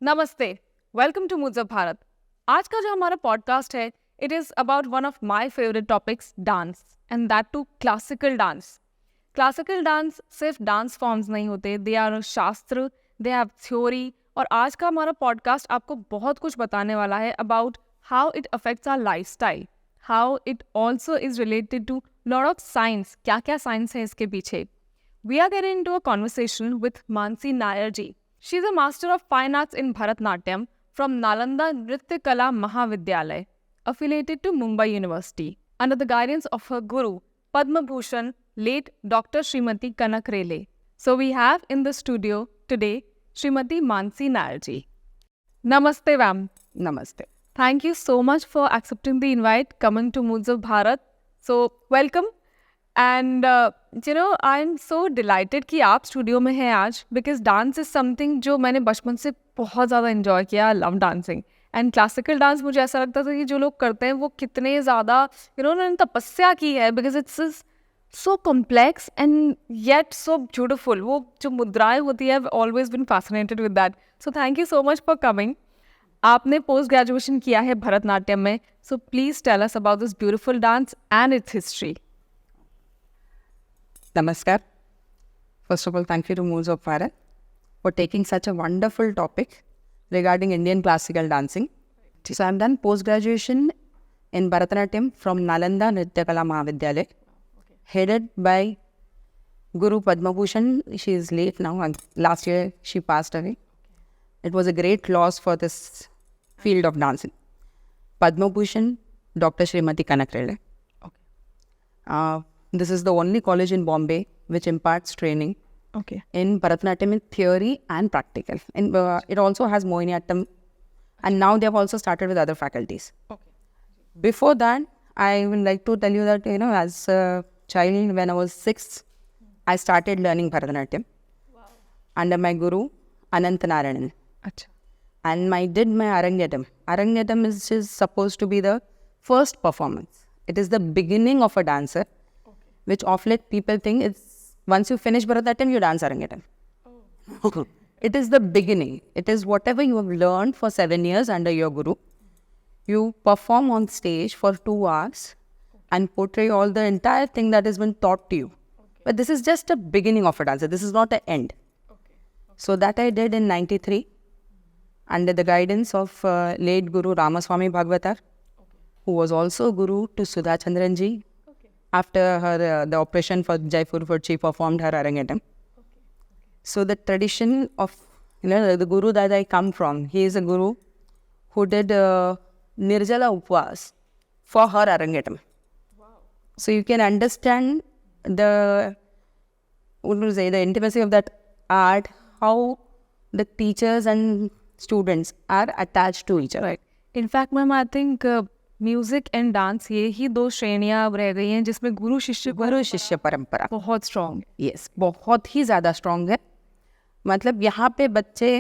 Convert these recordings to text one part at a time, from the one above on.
नमस्ते, welcome to moods of Bharat. आज का जो हमारा पॉडकास्ट है, it is about one of my favourite topics, dance, and that too classical dance. Classical dance सिर्फ डांस फॉर्म्स नहीं होते, दे आर शास्त्र, दे हैव थ्योरी। और आज का हमारा पॉडकास्ट आपको बहुत कुछ बताने वाला है about how it affects our lifestyle, how it also is related to lot of science. क्या क्या साइंस है इसके पीछे? We are getting into a conversation with Mansi Nair ji. She is a Master of Fine Arts in Bharatnatyam from Nalanda Nritya Kala Mahavidyalay, affiliated to Mumbai University, under the guidance of her guru, Padma Bhushan, late Dr. Srimati Kanak Rele. So we have in the studio today Srimati Mansi Nair ji. Namaste, ma'am. Namaste. Thank you so much for accepting the invite, coming to Moods of Bharat. So welcome. And I am so dilated कि आप studio में हैं आज, because dance is something जो मैंने बचपन से बहुत ज़्यादा इन्जॉय किया। I love dancing and classical dance. मुझे ऐसा लगता था कि जो लोग करते हैं वो कितने ज़्यादा उन्होंने तपस्या की है, because it's so complex and yet so beautiful. वो जो मुद्राएं होती है, always been fascinated with that. So thank you so much for coming. आपने पोस्ट ग्रेजुएशन किया है भरतनाट्यम में, so please tell us about this beautiful dance and its history. Namaskar. First of all, thank you to Moods of Bharat for taking such a wonderful topic regarding Indian classical dancing. So I've done post-graduation in Bharatnatyam from Nalanda Nritya Kala Mahavidyalay, headed by Guru Padma Bhushan. She is late now, and last year she passed away. It was a great loss for this field of dancing. Padma Bhushan, Dr. Srimati Kanak Rele. This is the only college in Bombay which imparts training in Bharatnatyam in theory and practical. And it also has Mohiniyattam, and now they have also started with other faculties. Before that, I would like to tell you that, as a child, when I was 6, I started learning Bharatnatyam under my guru, Anant Narayanan. And I did my Arangyatam. Arangyatam is supposed to be the first performance. It is the beginning of a dancer, which of late people think it's once you finish Bharatnatyam, you dance Arangyatam. It is the beginning. It is whatever you have learned for 7 years under your guru. You perform on stage for 2 hours and portray all the entire thing that has been taught to you. But this is just a beginning of a dancer. This is not an end. So that I did in 93 under the guidance of late Guru Ramaswamy Bhagavatar, who was also Guru to Sudha Chandran ji. After her the operation for Jaipur, for she performed her Arangyatam. So the tradition of the guru that I come from, he is a guru who did Nirjala Upvas for her Arangyatam. So you can understand the intimacy of that art, how the teachers and students are attached to each other. Right. In fact, ma'am, I think music and dance ये ही 2 श्रेणियां रह गई हैं जिसमें गुरु शिष्य परंपरा बहुत strong है। यस, बहुत ही ज़्यादा स्ट्रॉन्ग है। मतलब यहाँ पे बच्चे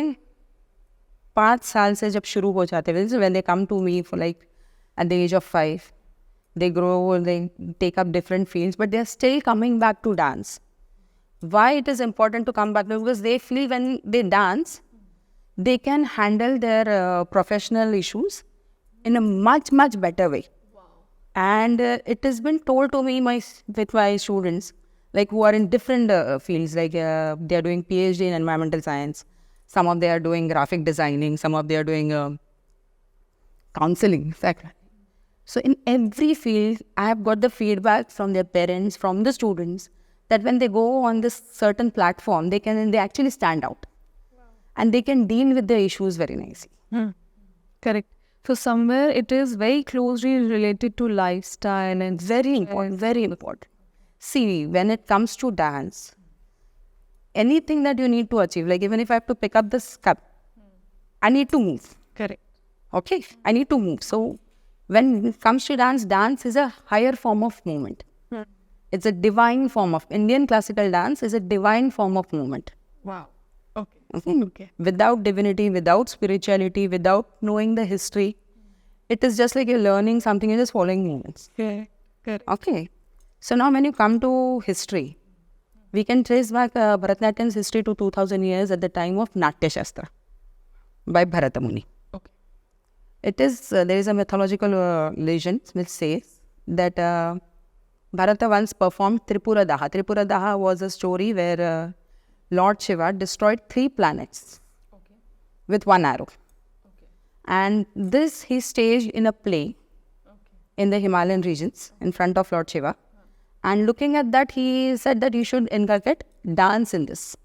5 साल से जब शुरू हो जाते हैं, when they come to me for like at the age of 5, they grow, they take up different fields, but they are still coming back to dance. Why it is important to come back? Because they feel when they dance, they can handle their professional issues in a much, much better way. Wow. And it has been told to me with my students, like who are in different fields, like they are doing PhD in environmental science, some of them are doing graphic designing, some of them are doing counseling. So in every field, I have got the feedback from their parents, from the students, that when they go on this certain platform, they actually stand out. Wow. And they can deal with the issues very nicely. Correct. So somewhere it is very closely related to lifestyle and very important, very important. See, when it comes to dance, anything that you need to achieve, like even if I have to pick up this cup, I need to move. Correct. Okay, I need to move. So when it comes to dance, dance is a higher form of movement. It's a divine form of, Indian classical dance is a divine form of movement. Wow. Okay. Without divinity, without spirituality, without knowing the history, it is just like you're learning something, you're just following movements. Yeah. Correct. Okay. So now when you come to history, we can trace back Bharatnatyam's history to 2000 years at the time of Natyashastra. by Bharata Muni. Okay. It is, there is a mythological legend which says that Bharata once performed Tripura Daha. Tripura Daha was a story where Lord Shiva destroyed 3 planets with one arrow. And this he staged in a play in the Himalayan regions in front of Lord Shiva. And looking at that, he said that you should inculcate dance in this.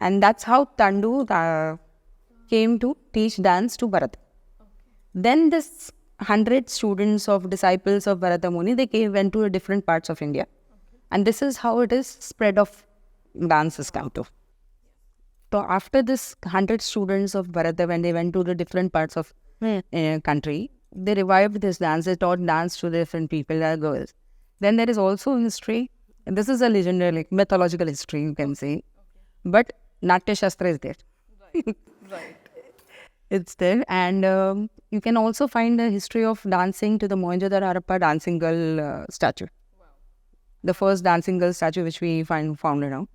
And that's how Tandu came to teach dance to Bharata. Then this 100 students of disciples of Bharata Muni, they went to different parts of India. And this is how it is spread of dance has come to. So after this 100 students of Bharata, when they went to the different parts of country, they revived this dance. They taught dance to different people, girls. Then there is also history. This is a legendary, like mythological history, you can say. But Natyashastra is there. Right. It's there. And you can also find a history of dancing to the Mohenjo-daro Harappa dancing girl statue. Wow. The first dancing girl statue which we found now.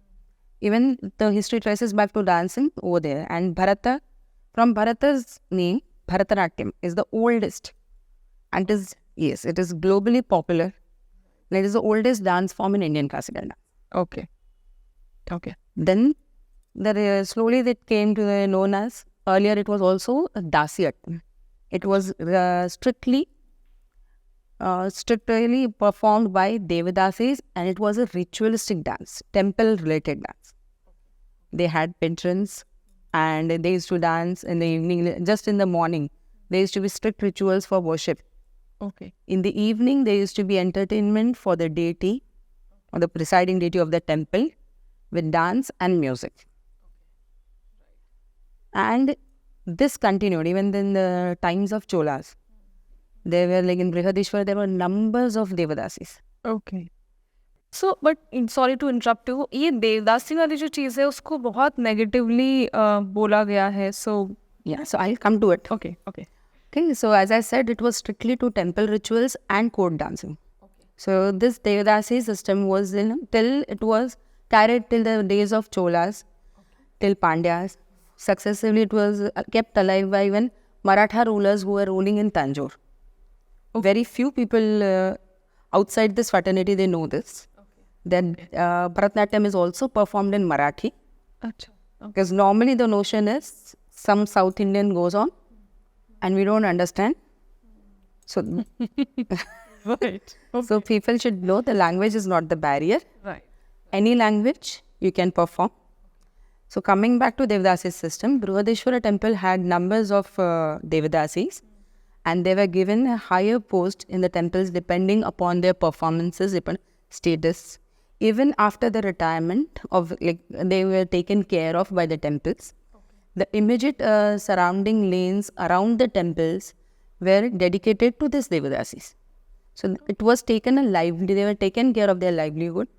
Even the history traces back to dancing over there. And Bharata, from Bharata's name, Bharatnatyam is the oldest. And it is globally popular. It is the oldest dance form in Indian classical dance. Okay. Then slowly it came to the known as, earlier it was also a Dasi. It was strictly performed by Devadasis, and it was a ritualistic dance, temple related dance. They had patrons and they used to dance in the evening, just in the morning. There used to be strict rituals for worship. Okay. In the evening, there used to be entertainment for the deity or the presiding deity of the temple with dance and music. And this continued even in the times of Cholas. There were, like in Brihadishwar, there were numbers of Devadasis. Okay. So, but sorry to interrupt you. ये देवदासी वाली जो चीज़ है उसको बहुत negatively बोला गया है. So yeah, so I'll come to it. Okay. Okay, so as I said, it was strictly to temple rituals and court dancing. Okay. So this Devadasi system was till it was carried till the days of Cholas, till Pandyas. Successively, it was kept alive by even Maratha rulers who were ruling in Tanjore. Okay. Very few people outside this fraternity, they know this. Okay. Then Bharatnatyam is also performed in Marathi. Achha. Okay. Because normally the notion is some South Indian goes on and we don't understand. So, right. Okay. So people should know the language is not the barrier. Right. Any language you can perform. So coming back to Devadasis system, Brihadishwara temple had numbers of Devadasis, and they were given a higher post in the temples depending upon their performances, status. Even after the retirement of, like, they were taken care of by the temples. Okay. The immediate surrounding lanes around the temples were dedicated to this Devadasis. So it was taken they were taken care of their livelihood.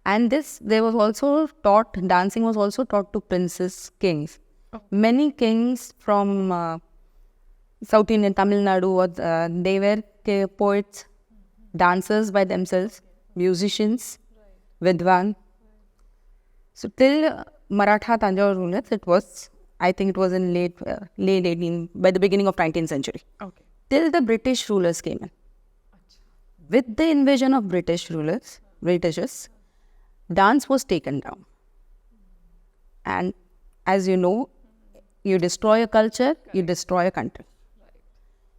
And dancing was also taught to princes, kings. Oh. Many kings from South Indian, Tamil Nadu, they were poets, dancers by themselves, musicians, Vidwan. So till Maratha Tanjore rulers, it was, I think it was in late 18, by the beginning of 19th century. Okay. Till the British rulers came in. With the invasion of Britishers, dance was taken down. And as you know, you destroy a culture, you destroy a country.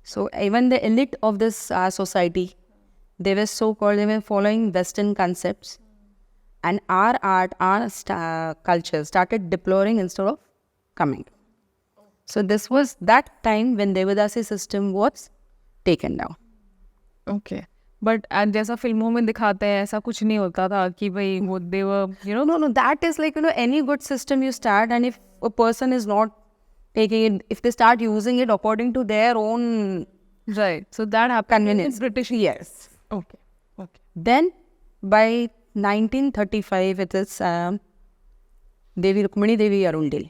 So even the elite of this society, they were so-called, they were following Western concepts. And our art, our culture started deploring instead of coming. So this was that time when Devadasi system was taken down. Okay. But जैसा फिल्मों में दिखाते हैं ऐसा कुछ नहीं होता था कि भाई वो they were, No, that is like, any good system you start, and if a person is not taking it, if they start using it according to their own right, so that happened convenience. In British. Yes. Okay. Then by 1935 it is Devi Rukmini Devi Arundel.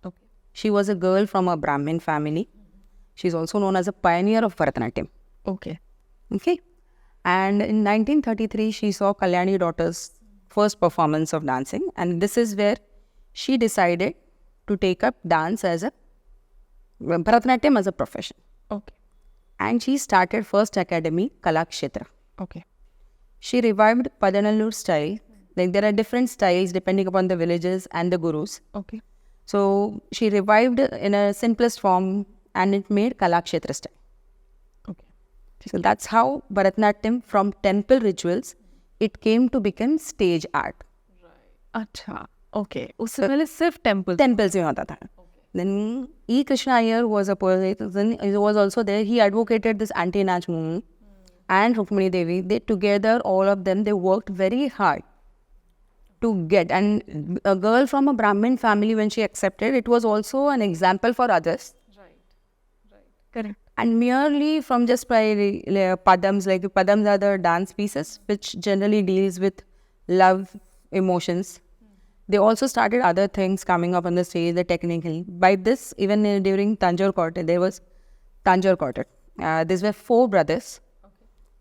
Okay. She was a girl from a Brahmin family. She's also known as a pioneer of Bharatnatyam. Okay. And in 1933, she saw Kalyani daughter's first performance of dancing. And this is where she decided to take up dance as a Bharatnatyam as a profession. Okay. And she started first academy, Kalakshetra. Okay. She revived Padanallur style. Like there are different styles depending upon the villages and the gurus. Okay. So she revived in a simplest form and it made Kalakshetra style. Okay. So that's how Bharatnatyam from temple rituals, it came to become stage art. अच्छा. Okay. उससे पहले सिर्फ temple. Temples में होता था. Then E. Krishna Iyer was a poet. Then he was also there. He advocated this anti-Nach movement. And Rukmini Devi, they together, all of them, they worked very hard to get. And a girl from a Brahmin family, when she accepted, it was also an example for others. Right. Correct. And merely from just by padams, like padams are the dance pieces, which generally deals with love, emotions. They also started other things coming up on the stage, the technical. By this, even during Tanjore Quartet, there was Tanjore Quartet. These were 4 brothers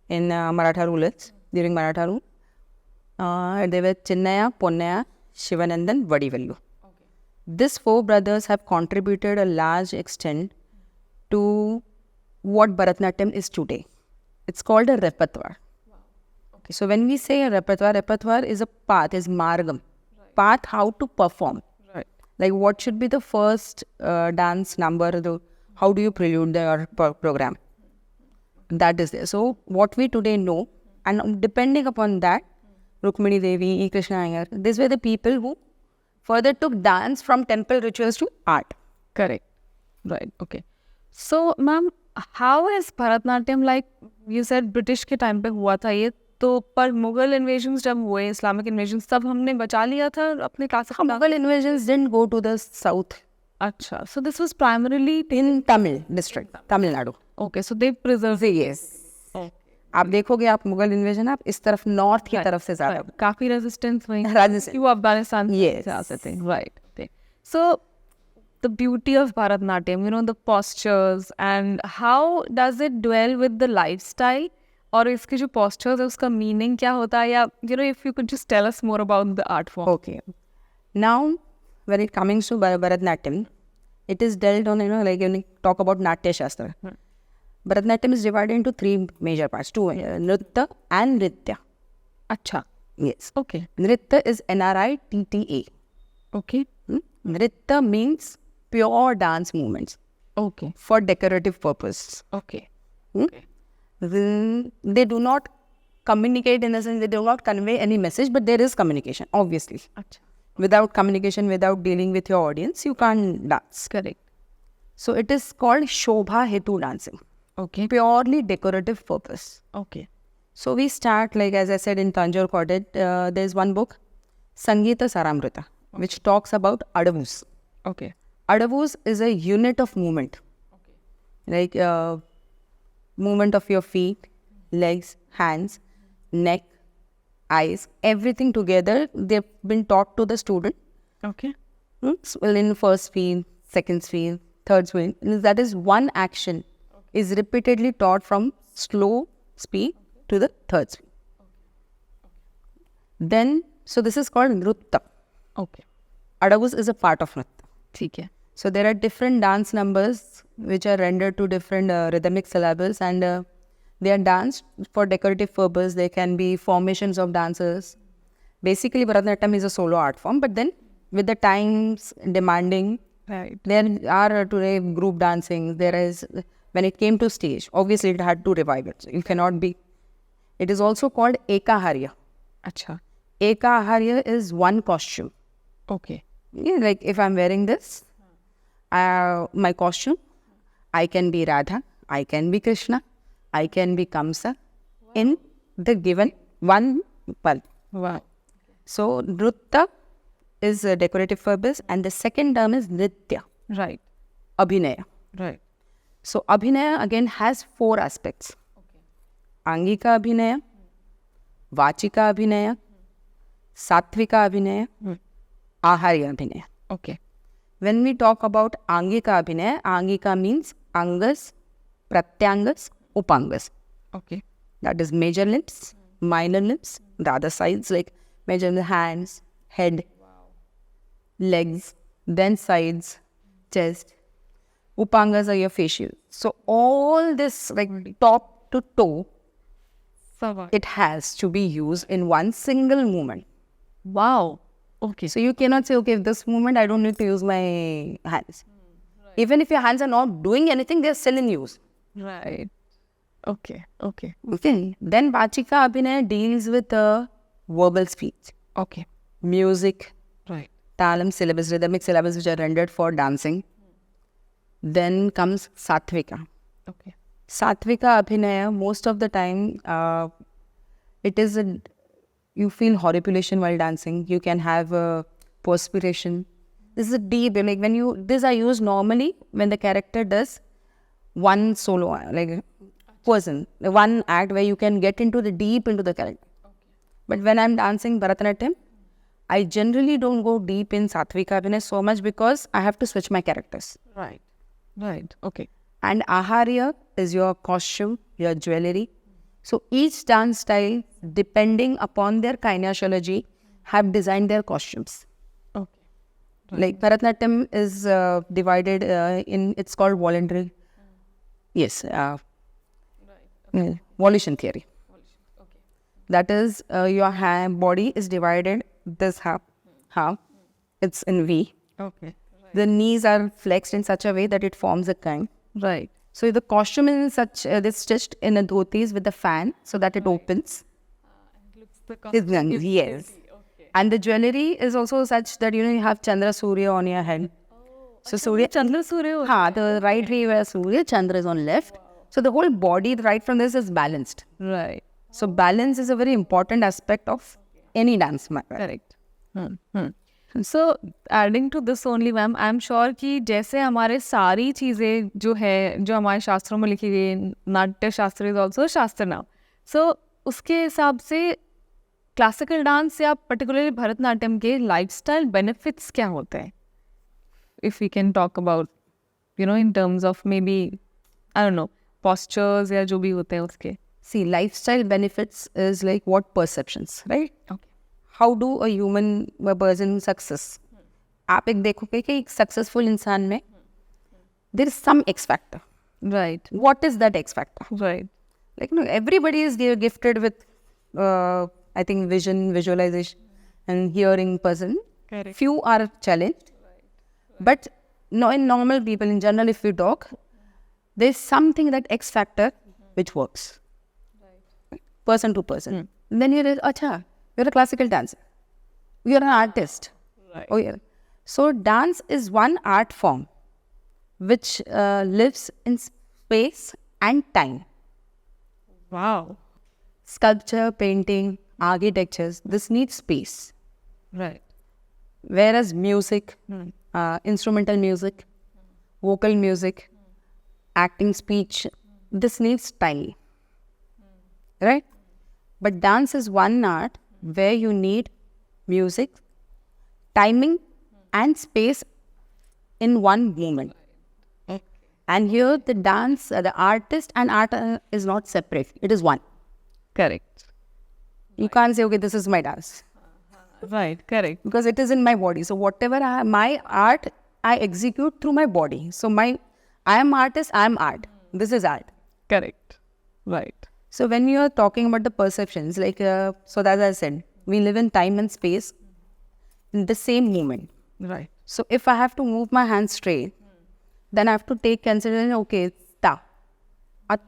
in Maratha rulers, during Maratha rule. They were Chinnaya, Ponnaya, Shivanandan, Vadivellu. These 4 brothers have contributed a large extent to what Bharatnatyam is today. It's called a repertoire. Okay. So when we say a repertoire is a path, is margam. Path how to perform. Right. Like what should be the first dance number, how do you prelude your program. That is there. So what we today know, and depending upon that, Rukmini Devi, E. Krishna Iyer, these were the people who further took dance from temple rituals to art. Correct. Right. Okay. So, ma'am, how is Bharatnatyam, like you said, British के time पे हुआ था ये, तो पर Mughal invasions जब हुए, Islamic invasions, तब हमने बचा लिया था अपने classical. Mughal invasions didn't go to the south. अच्छा. So this was primarily In Tamil district, Tamil Nadu. Okay. So they preserved. Yes. आप देखोगे आप मुगल इन्वेजन आप इस तरफ नॉर्थ की तरफ से ज्यादा काफी रेजिस्टेंस हुई राजस्थान क्यों अफगानिस्तान Yes. से आ सकते हैं right so the beauty of Bharatnatyam, the postures and how does it dwell with the lifestyle और इसके जो postures है उसका meaning क्या होता है या if you could just tell us more about the art form. Okay. Now when it comes to Bharatnatyam, it is dealt on like when you talk about Natyashastra. Bharatnatyam is divided into 3 major parts, 2 Nritya and Nritya. अच्छा. Yes. Okay. Nritya is Nritta. Okay. Nritya means pure dance movements. Okay. For decorative purpose. Okay. Okay. They do not communicate in the sense they do not convey any message, but there is communication, obviously. Achha. Without communication, without dealing with your audience, you can't dance. Correct. So it is called Shobha Hetu dancing. Okay. Purely decorative purpose. Okay. So we start, like as I said in Tanjore Quartet, there's one book, Sangeeta Saramrita, which talks about Adavus. Okay. Adavus is a unit of movement. Okay. Like movement of your feet, legs, hands, neck, eyes, everything together. They've been taught to the student. Okay. Well, in first field, second field, third field. That is one action is repeatedly taught from slow speed to the third speed. Then, so this is called Nritya. Okay. Adavus is a part of Nritya. ठीक है. So there are different dance numbers which are rendered to different rhythmic syllables and they are danced for decorative purpose. There can be formations of dancers. Basically, Bharatnatyam is a solo art form, but then with the times demanding, right. There are today group dancing. There is, when it came to stage, obviously it had to revive it. So you cannot be. It is also called Ekaharya. Acha. Ekaharya is one costume. Okay. Yeah, like if I'm wearing this, my costume, I can be Radha, I can be Krishna, I can be Kamsa in the given one pal. Wow. So Nritya is a decorative purpose and the second term is Nritya. Right. Abhinaya. Right. So Abhinaya again has 4 aspects. Okay. Angika Abhinaya, Vachika Abhinaya, Satvika Abhinaya, Aharya Abhinaya. Okay. When we talk about Angika Abhinaya, Angika means Angas, Pratyangas, Upangas. Okay. That is major limbs, minor limbs, the other sides like major hands, head, legs, then sides, chest, Upangas are your facial. So all this, like top to toe, it has to be used in one single movement. Wow. Okay. So you cannot say, okay, this movement I don't need to use my hands. Even if your hands are not doing anything, they're still in use. Right. Okay. Okay. Okay. Then Vachika Abhinaya deals with verbal speech, Okay. music, Right. talam, syllabus, rhythmic syllabus which are rendered for dancing. Then comes Satvika. Okay. Satvika Abhinaya, most of the time, it is you feel horripilation while dancing. You can have perspiration. This is a deep, like when these are used normally when the character does one solo, like person, one act where you can get into the deep into the character. Okay. But when I'm dancing Bharatnatyam, I generally don't go deep in Satvika Abhinaya so much because I have to switch my characters. Right. Right. Okay. And Aharya is your costume, your jewelry. So each dance style, depending upon their kinesiology, have designed their costumes. Okay. Right. Like Bharatnatyam is divided in, it's called voluntary. Yes. Volition theory. Okay. That is, your body is divided this half. It's in V. Okay. Right. The knees are flexed in such a way that it forms a kind. Right. So the costume is in such, this stitched in a dhotis with a fan so that it opens. Yes. Okay. And the jewelry is also such that, you have Chandra Surya on your head. So Surya, Chandra Surya. the right way where Surya, Chandra is on left. So the whole body right from this is balanced. Right. So balance is a very important aspect of any dance. Correct. So adding to this only, ma'am, I am sure कि जैसे हमारे सारी चीज़ें जो है जो हमारे शास्त्रों में लिखी गई, Natya Shastra is also shastra now. So उसके हिसाब से क्लासिकल डांस या पर्टिकुलरली भरतनाट्यम के लाइफस्टाइल बेनिफिट्स क्या होते हैं? If we can talk about in terms of maybe I don't know postures या जो भी होते हैं उसके. See, lifestyle benefits is like what perceptions, right? Okay. How do a human person success? आप एक देखोगे कि एक सक्सेसफुल इंसान में there is some X factor. Right. What is that X factor? Right. Like, everybody is gifted with, I think, vision, visualization, and hearing person. Correct. Few are challenged. But no, in normal people, in general, if we talk, there's something that X factor which works. Right. Person to person. Then you're, acha, you're a classical dancer. You're an artist. Right. Oh, yeah. So dance is one art form which lives in space and time. Wow. Sculpture, painting, architectures, this needs space. Right. Whereas music, instrumental music, vocal music, acting, speech, this needs time. Right? But dance is one art where you need music, timing, and space in one moment. And here the dance, the artist and art is not separate. It is one. Correct. You can't say, okay, this is my dance. Right, correct. Because it is in my body. So whatever my art, I execute through my body. So I am artist, I am art. This is art. Correct. Right. So when you are talking about the perceptions, like, so as I said, we live in time and space in the same moment. Right. So if I have to move my hand straight, then I have to take consideration, okay, ta.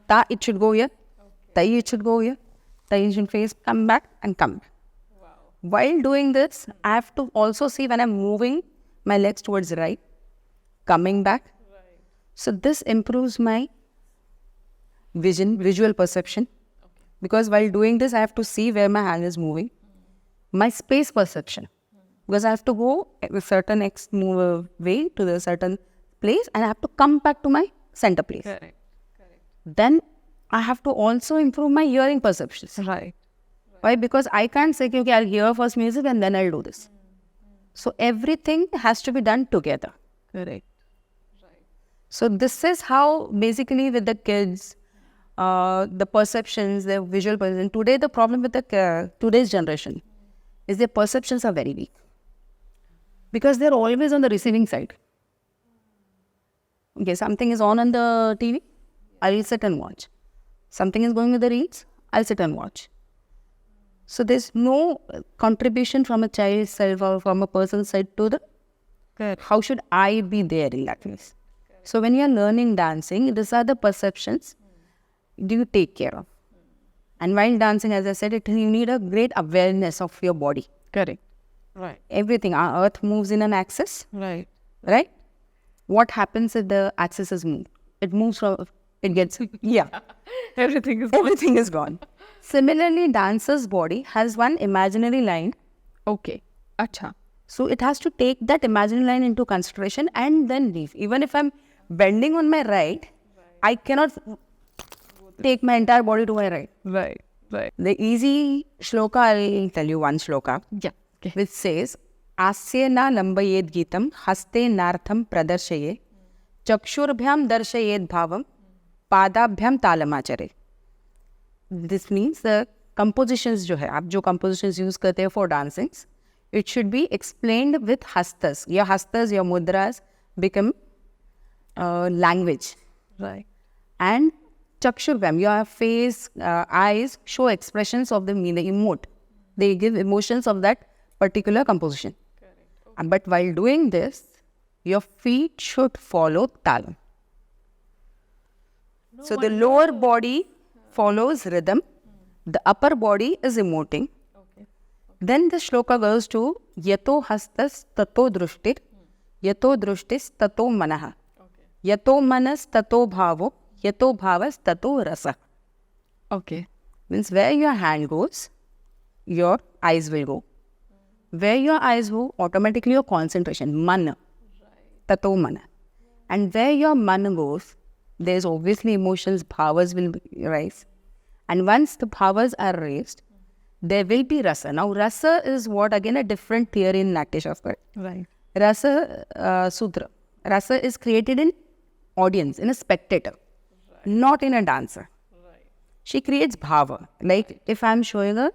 Ta, it should go here. Tai, it should go here. Tai, it should face, come back and come back. Wow. While doing this, I have to also see when I'm moving my legs towards the right, coming back. Right. So this improves my visual perception. Okay. Because while doing this, I have to see where my hand is moving. My space perception. Because I have to go a certain way to the certain place and I have to come back to my center place. Correct. Then I have to also improve my hearing perceptions. Right. Why? Because I can't say, okay, I'll hear first music and then I'll do this. So everything has to be done together. Correct. So this is how basically with the kids, the perceptions, the visual perception. Today the problem with the today's generation is their perceptions are very weak. Because they're always on the receiving side. Okay, something is on the TV, I'll sit and watch. Something is going with the reels, I'll sit and watch. So there's no contribution from a child's side or from a person's side to the how should I be there in that place. So when you're learning dancing, these are the perceptions do you take care of. And while dancing, as I said, you need a great awareness of your body. Correct. Right. Everything. Our earth moves in an axis. Right. Right? What happens if the axis is moved? It moves from, it gets, yeah. Everything is gone. Similarly, dancer's body has one imaginary line. Okay. Acha. So it has to take that imaginary line into consideration and then leave. Even if I'm bending on my right, I cannot take my entire body to my right. Right. The easy shloka, I'll tell you one shloka. Yeah. Okay. Which says, Asye na lambayed gitam, haste nartham pradarshye, chakshurabhyam darshayed bhavam, padabhyam talamachare. This means the compositions जो है, आप जो compositions use करते हैं for dancing, it should be explained with hastas. Your hastas, your mudras become language. Right. And chakshurvam, your face, eyes show expressions of the emote. They give emotions of that particular composition. Okay. But while doing this, your feet should follow talam. So the lower body follows rhythm. The upper body is emoting. Okay. Then the shloka goes to yato hastas tato drushtir, yato drushtis tato manaha, yato manas tato bhavo, yato bhavas tato rasa. Okay. Means where your hand goes, your eyes will go. Where your eyes go, automatically your concentration, mana, tato mana. And where your mana goes, there's obviously emotions, bhavas will rise. And once the bhavas are raised, there will be rasa. Now rasa is what, again, a different theory in Natyashastra. Right. Rasa Sutra. Rasa is created in audience, in a spectator, not in a dancer. She creates bhava. Like if I'm showing a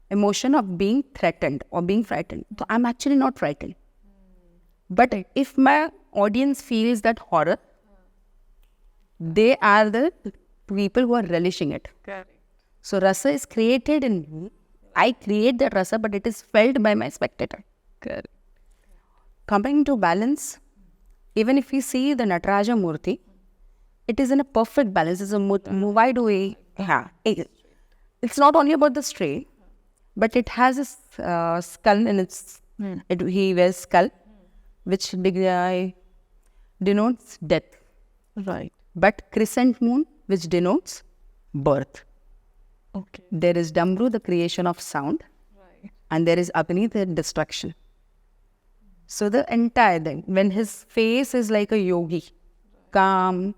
emotion of being threatened or being frightened, so I'm actually not frightened. But if my audience feels that horror, they are the people who are relishing it. Correct. So rasa is created in me. I create that rasa, but it is felt by my spectator. Correct. Coming to balance, even if we see the Nataraja Murti, it is in a perfect balance. It's a why do we? Yeah, it's not only about the straight, but it has a skull in its. He wears skull, which denotes death. Right. But crescent moon, which denotes birth. Okay. There is Damru, the creation of sound, and there is Agni, the destruction. So the entire thing, when his face is like a yogi, calm,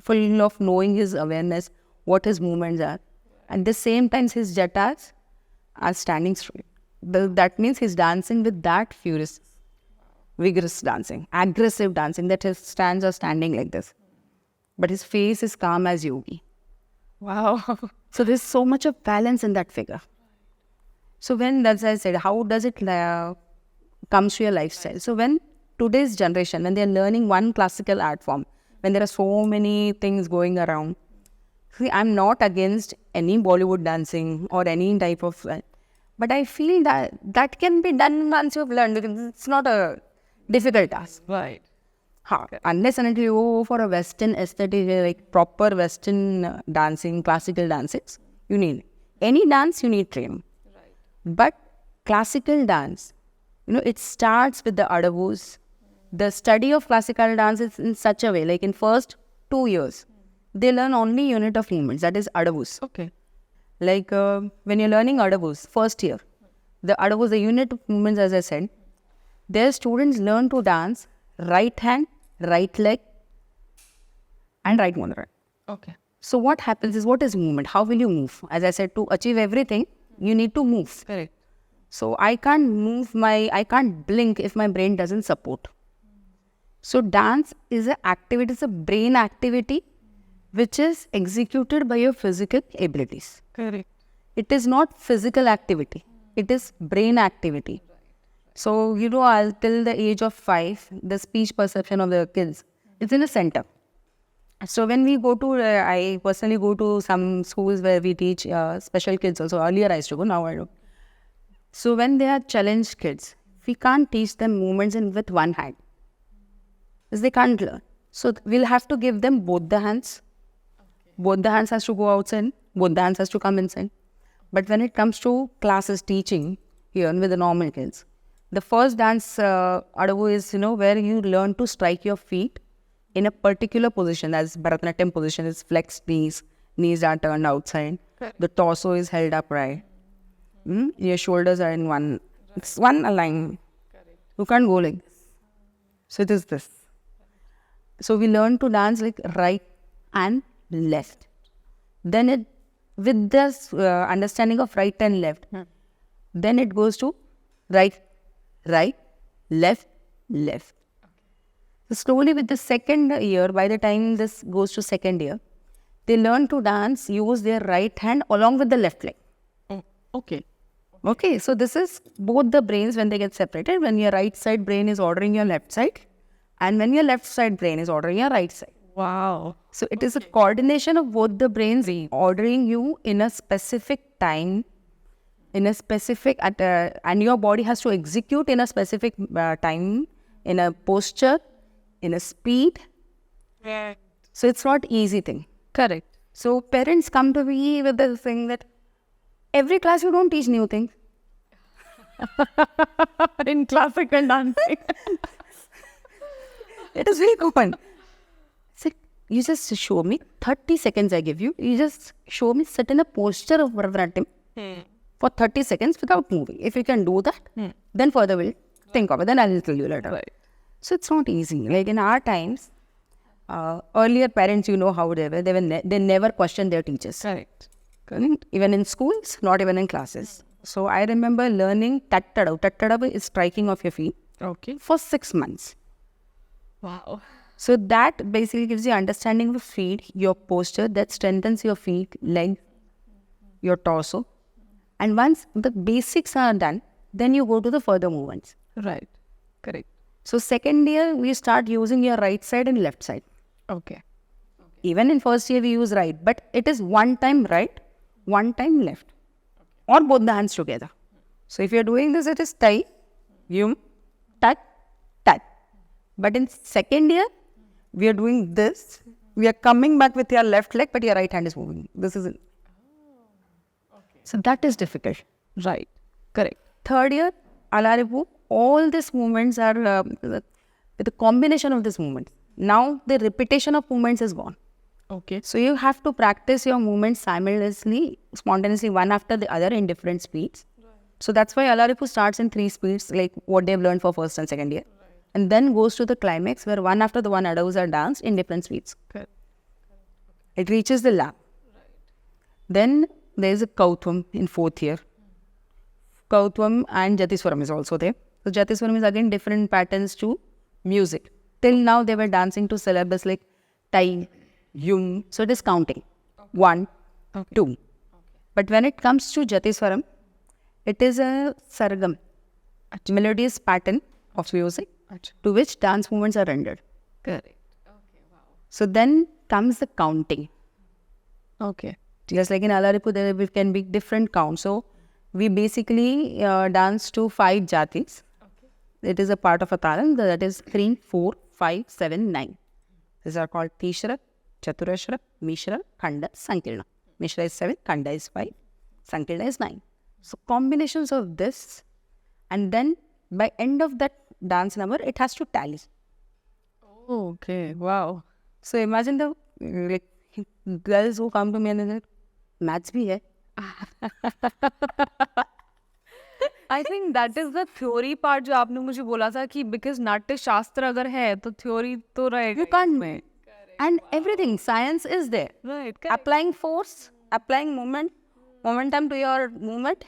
full of knowing his awareness, what his movements are, and the same time his jatas are standing straight. That means he's dancing with that furious, vigorous dancing, aggressive dancing, that his stands are standing like this. But his face is calm as yogi. Wow. So there's so much of balance in that figure. So when, as I said, how does it comes to your lifestyle? So when today's generation, when they're learning one classical art form, when there are so many things going around, see, I'm not against any Bollywood dancing or any type of, but I feel that that can be done once you've learned, because it's not a difficult task. Right. Unless and until you go for a Western aesthetic, like proper Western dancing, classical dances, you need any dance, you need training. Right. But classical dance, it starts with the adavus. The study of classical dance is in such a way, like in first 2 years, they learn only unit of movements, that is adavus. Okay. Like when you're learning adavus, first year, the adavus, the unit of movements, as I said, their students learn to dance right hand, right leg, and right mudra. Okay. So what happens is, what is movement? How will you move? As I said, to achieve everything, you need to move. Correct. So I can't blink if my brain doesn't support. So dance is an activity, it's a brain activity which is executed by your physical abilities. Correct. It is not physical activity. It is brain activity. So, till the age of 5, the speech perception of the kids It's in a center. So when we go to, I personally go to some schools where we teach special kids also. Earlier I used to go, now I don't. So when they are challenged kids, we can't teach them movements in with one hand. Because they can't learn. So we'll have to give them both the hands. Both the hands has to go outside. Both the hands has to come inside. But when it comes to classes teaching here with the normal kids, the first dance adavu is, where you learn to strike your feet in a particular position. As Bharatnatyam position is flexed knees are turned outside. Correct. The torso is held upright. Your shoulders are in one. It's one alignment. Correct. You can't go like this. So it is this. So we learn to dance like right and left. Then it, with this understanding of right and left, then it goes to right, left. So slowly with the second year, by the time this goes to second year, they learn to dance, use their right hand along with the left leg. Okay, so this is both the brains when they get separated, when your right side brain is ordering your left side, and when your left side brain is ordering your right side. Wow. So it is a coordination of both the brains ordering you in a specific time, in a specific, and your body has to execute in a specific time, in a posture, in a speed. Right. So it's not easy thing. Correct. So parents come to me with the thing that every class you don't teach new things. In classical dancing. It is very common. It's like, you just show me, 30 seconds I give you. You just show me, sit in a posture of Bharatnatyam for 30 seconds without moving. If you can do that, then further we'll think of it. Then I'll tell you later. Right. So it's not easy. Like in our times, earlier parents, how they were. They never questioned their teachers. Correct. Even in schools, not even in classes. So I remember learning tattadav. Tattadav is striking of your feet. Okay. For 6 months. Wow. So that basically gives you understanding of feet, your posture, that strengthens your feet, leg, your torso. And once the basics are done, then you go to the further movements. Right. Correct. So second year, we start using your right side and left side. Okay. Even in first year, we use right. But it is one time right, one time left. Or both the hands together. So if you're doing this, it is tai, yum, tat, tat. But in second year, we are doing this. We are coming back with your left leg, but your right hand is moving. This is it. So that is difficult. Right. Correct. Third year, Alaripu, all these movements are with a combination of these movements. Now the repetition of movements is gone. Okay. So you have to practice your movements simultaneously, spontaneously, one after the other in different speeds. Right. So that's why Alaripu starts in 3 speeds, like what they've learned for first and second year. Right. And then goes to the climax where one after the one adavus are danced in different speeds. Correct. It reaches the lap. Right. Then there is a Kautvam in 4th year. Kautvam and Jatiswaram is also there. So Jatiswaram is again different patterns to music. Till now they were dancing to syllabus like Tai, Yum. So it is counting. 1, 2. But when it comes to Jatiswaram, it is a sargam, melodious pattern of music to which dance movements are rendered. Correct. Okay, wow. So then comes the counting. Okay. Just like in Alaripu, there can be different counts. So we basically dance to 5 jatis. Okay. It is a part of a talam, that is 3, 4, 5, 7, 9. These are called Tishra, Chaturashra, Mishra, Khanda, Sankirna. Mishra is 7, Khanda is 5, Sankirna is 9. So combinations of this, and then by end of that dance number, it has to tally. Oh, okay. Wow. So imagine the girls who come to me and they're like, maths bhi hai. I think that is the theory part जो आपने मुझे बोला था कि because नाट्य शास्त्र अगर है तो theory तो रहेगा. You can't. And everything, science is there. Right. Applying force, applying momentum to your movement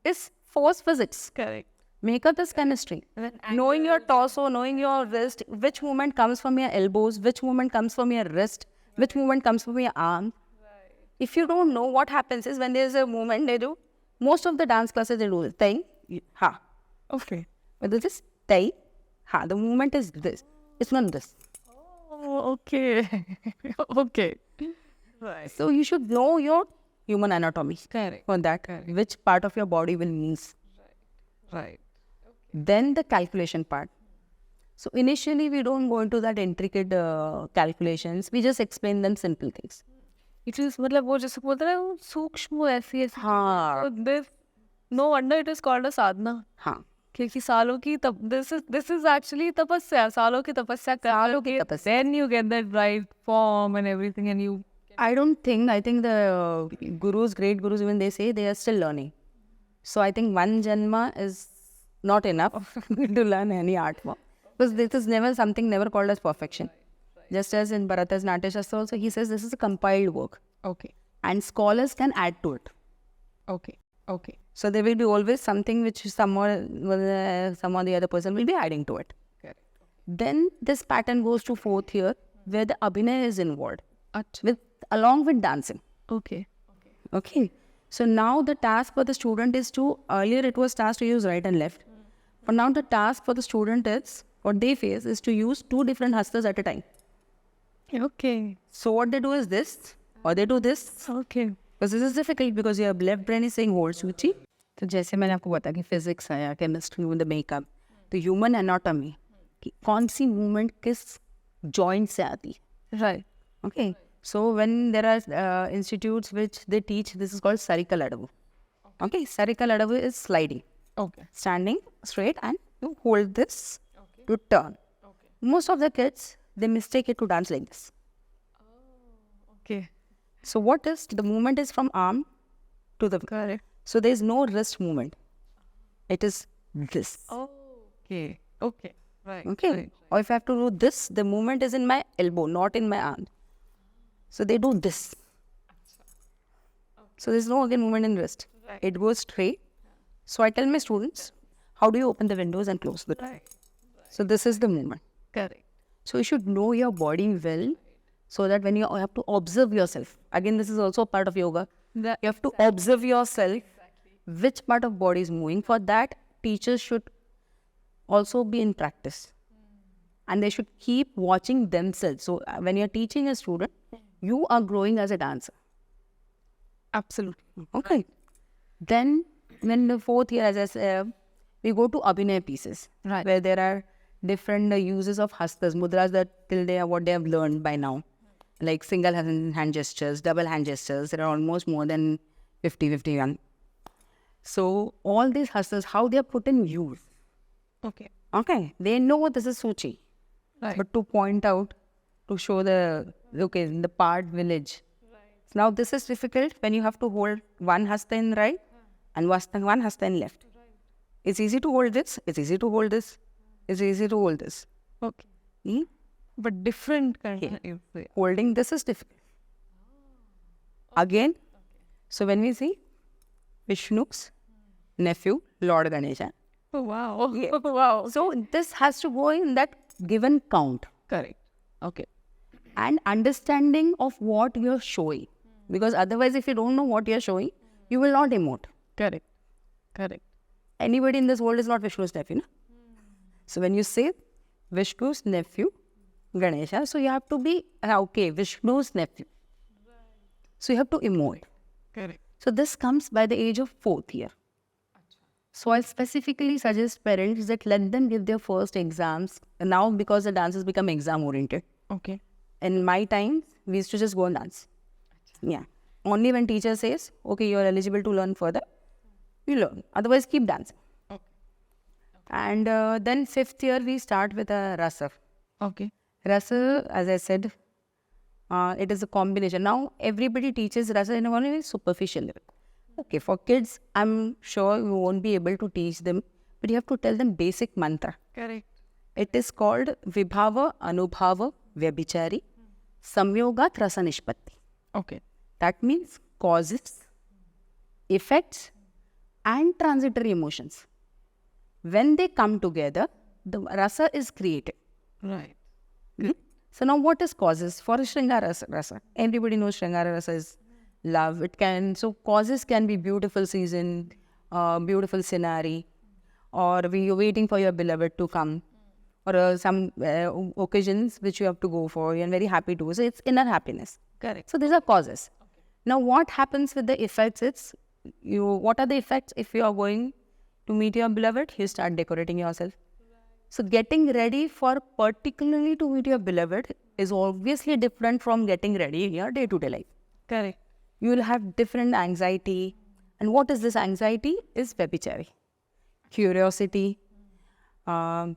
is force physics. Correct. Makeup is chemistry. Knowing your torso, knowing your wrist, which movement comes from your elbows, which movement comes from your wrist, which movement comes from your arm. Right. If you don't know, what happens is when there's a movement, they do, most of the dance classes, they do this. Tai, ha. Okay. But this is tai, ha. The movement is this. It's not this. Oh, okay. Okay. Right. So you should know your human anatomy. Correct. For that, which part of your body will move. Right. Then the calculation part. So initially we don't go into that intricate calculations. We just explain them simple things. It is मतलब वो जैसे बोलते हैं वो सूक्ष्म ऐसी ऐसी हाँ. So this no wonder it is called a sadhana. हाँ. क्योंकि सालों की तप this is actually तपस्या सालों की तपस्या करके then you get that right form and everything and you I think the gurus, great gurus, even they say they are still learning. So I think one janma is not enough to learn any art form. Because this is never called as perfection. Just as in Bharata's Natyashastra also, he says this is a compiled work. okay And scholars can add to it. okay okay So there will be always something which some or the other person will be adding to it. correct Then this pattern goes to fourth year where the abhinay is involved अच्छा along with dancing. okay Okay. So now the task for the student is to, earlier it was tasked to use right and left. But now the task for the student is, what they face is to use two different hastas at a time. okay So what they do is this, or they do this. okay Because this is difficult because your left brain is saying hold सूची. तो जैसे मैंने आपको बताया कि physics आया, chemistry with the makeup, तो human anatomy, कि कौन सी movement किस joint से आती. right Okay. So when there are institutes which they teach, this is called Sarikal Adavu. Okay. Sarikal Adavu is sliding. okay Standing straight and you hold this to turn. Most of the kids, they mistake it to dance like this. okay So what is, the movement is from arm to the, correct so there is no wrist movement. It is this. okay right Okay. right. Or if I have to do this, the movement is in my elbow, not in my arm. So they do this. So there's no again movement in wrist. Right. It goes straight. So I tell my students, how do you open the windows and close the door? Right. So this is the movement. correct So you should know your body well so that when you have to observe yourself. Again, this is also part of yoga. that You have to observe yourself, which part of body is moving. For that, teachers should also be in practice. And they should keep watching themselves. So when you're teaching a student, you are growing as a dancer. absolutely Okay. Then, when the fourth year, as I said, we go to Abhinay pieces. Right. Where there are different uses of hastas, mudras that till they are what they have learned by now. Like single hand gestures, double hand gestures. There are almost more than 50, 51. So, all these hastas, how they are put in use. okay Okay. They know this is Suchi. right But to point out, to show the, okay, in the part village. Right. Now this is difficult when you have to hold one hasta in right and one hasta in left. Right. It's easy to hold this, it's easy to hold this, it's easy to hold this. okay Hmm? but different kind of Holding this is difficult. Again, so when we see Vishnu's nephew, Lord Ganesha. oh wow Yeah. wow So this has to go in that given count. correct okay And understanding of what you're showing. Because otherwise, if you don't know what you're showing, you will not emote. correct Anybody in this world is not Vishnu's nephew. No? So when you say Vishnu's nephew, Ganesha, so you have to be, okay, Vishnu's nephew. So you have to emote. correct So this comes by the age of fourth year. So I specifically suggest parents that let them give their first exams. And now because the dance has become exam oriented. okay In my time, we used to just go and dance. Yeah. Only when teacher says, okay, you're eligible to learn further, you learn. Otherwise, keep dancing. okay And then fifth year, we start with a rasa. okay Rasa, as I said, it is a combination. Now, everybody teaches rasa in a very superficial level. Okay, for kids, I'm sure you won't be able to teach them, but you have to tell them basic mantra. correct It is called Vibhava, Anubhava, Vyabhichari, Samyogat Rasa Nishpatti. okay That means causes, effects, and transitory emotions. When they come together, the rasa is created. right So now what is causes? For Shringara rasa, everybody knows Shringara rasa is love. So causes can be beautiful season, beautiful scenery, or you're waiting for your beloved to come, or some occasions which you have to go for, you're very happy to. So it's inner happiness. Correct. So these are causes. Now what happens with the effects? What are the effects if you are going to meet your beloved? You start decorating yourself. So getting ready for particularly to meet your beloved is obviously different from getting ready in your day-to-day life. Correct. You will have different anxiety. And what is this anxiety? Is Vepichari. Curiosity. There'll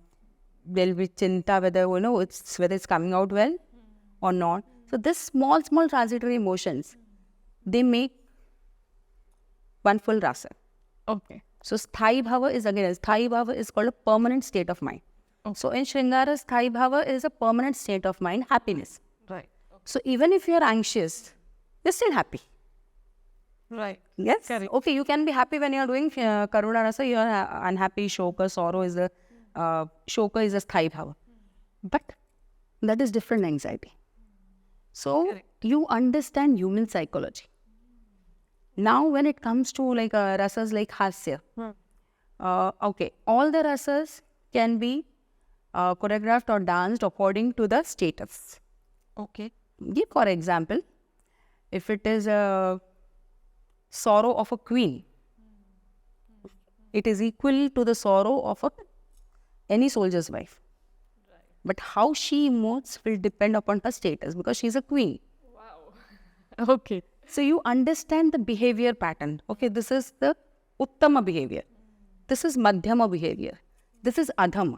be chinta whether it's coming out well or not. So this small transitory emotions, they make one full rasa. Okay. So Sthai Bhava is called a permanent state of mind. Okay. So in Shringara, Sthai Bhava is a permanent state of mind, happiness. Right. Okay. So even if you're anxious, you're still happy. Right. Yes? Correct. Okay, you can be happy when you're doing Karuna Rasa, you're unhappy, Shoka, sorrow is the, Shoka is a Sthai Bhava. But that is different anxiety. So Correct. you understand human psychology. Now when it comes to like rasas like Hasya, okay, all the rasas can be choreographed or danced according to the status. Okay. Give for example, if it is a sorrow of a queen, it is equal to the sorrow of any soldier's wife. Right. But how she emotes will depend upon her status because she is a queen. Wow. Okay. So you understand the behavior pattern. Okay, this is the Uttama behavior. This is Madhyama behavior. This is Adhama.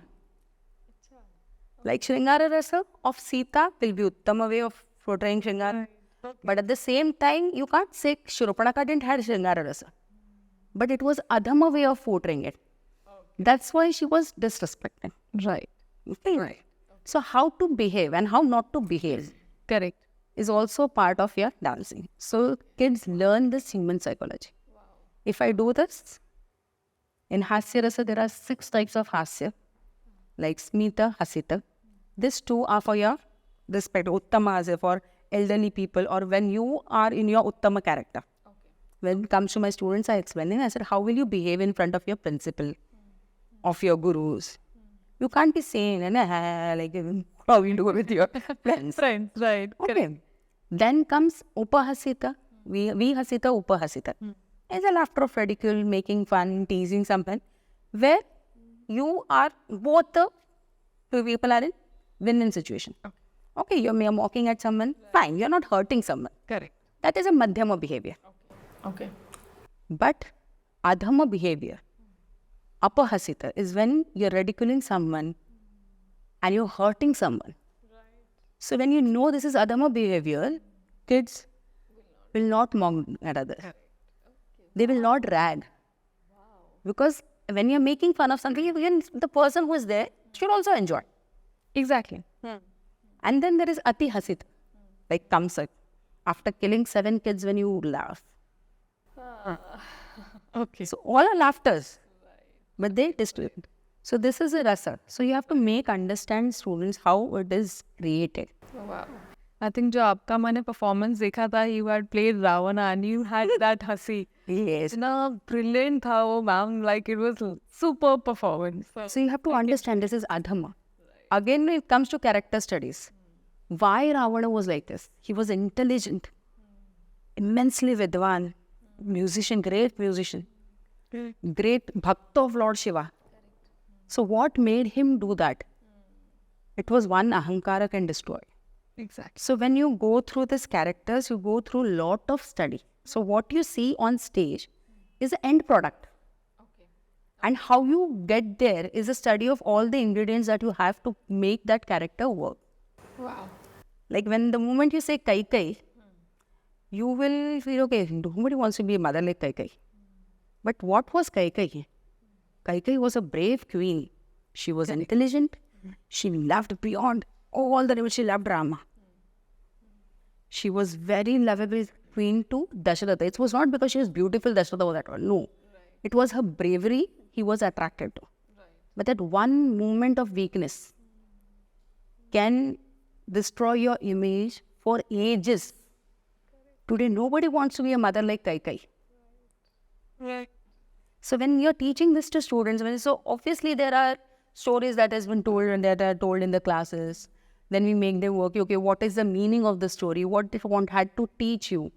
Like Shringara Rasa of Sita will be Uttama way of portraying Shringara. Okay. But at the same time, you can't say Shurpanaka didn't have Shringara Rasa. But it was Adhama way of portraying it. Okay. That's why she was disrespected. Right. Okay. Right. So how to behave and how not to behave. Correct. Is also part of your dancing. So kids learn this human psychology. Wow. If I do this, in Hasya Rasa, there are 6 types of Hasya, like Smita, Hasita. These 2 are for your respect, Uttama Hasya, for elderly people, or when you are in your Uttama character. Okay. When it comes to my students, I explain them, I said, how will you behave in front of your principal, of your gurus? You can't be saying, like, how you do with your friends. Right. Okay. Correct. Then comes Upahasita, Vihasita, Upahasita. It's a laughter of ridicule, making fun, teasing someone, where you are both the 2 people are in win-win situation. Okay, you're mocking at someone, fine, you're not hurting someone. Correct. That is a Madhyama behavior. Okay. But Adhama behavior, Apahasita, is when you're ridiculing someone and you're hurting someone. So when you know this is Adhama behavior, kids will not mock at others. They will not rag. Wow. Because when you're making fun of something, the person who is there should also enjoy. Exactly. And then there is Ati Hasit, like Kamsak. After killing 7 kids, when you laugh. Okay. So all are laughters, but they distort. So this is a rasa. So you have to understand students how it is created. Wow. I think जो आपका मैंने performance देखा था, you had played Ravana and you had that hasi. Yes. इतना brilliant था वो ma'am, like it was super performance. So you have to understand this is Adhama. Again, when it comes to character studies, why Ravana was like this? He was intelligent, immensely Vidwan, musician, great musician, great bhakta of Lord Shiva. So what made him do that? It was one ahankara can destroy. Exactly. So when you go through these characters, you go through lot of study. So what you see on stage is the end product. Okay. And how you get there is a study of all the ingredients that you have to make that character work. Wow. Like when the moment you say Kaikai, you will feel, okay, nobody wants to be a mother like Kaikai. But what was Kaikai? Kaikai was a brave queen. She was intelligent. She loved beyond all the limits. She loved Rama. She was very lovable queen to Dasharatha. It was not because she was beautiful, Dasharatha was that one. No. Right. It was her bravery he was attracted to. Right. But that one moment of weakness can destroy your image for ages. Today, nobody wants to be a mother like Kaikai. Right. So when you're teaching this to students, so obviously there are stories that has been told and that are told in the classes. Then we make them work. Okay, what is the meaning of the story? What if one had to teach you?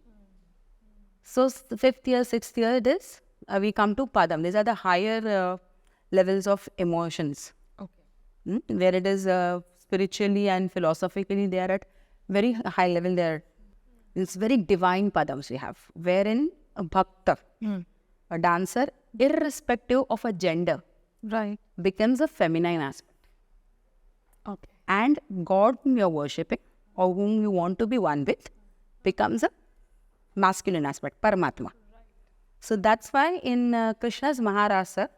So fifth year, sixth year, it is we come to Padam. These are the higher levels of emotions. Okay. Where it is spiritually and philosophically, they are at very high level. There, it's very divine Padams we have. Wherein a bhakta, a dancer, irrespective of a gender, becomes a feminine aspect. Okay. And God whom you are worshipping or whom you want to be one with becomes a masculine aspect, Paramatma. So that's why in Krishna's Maharasa,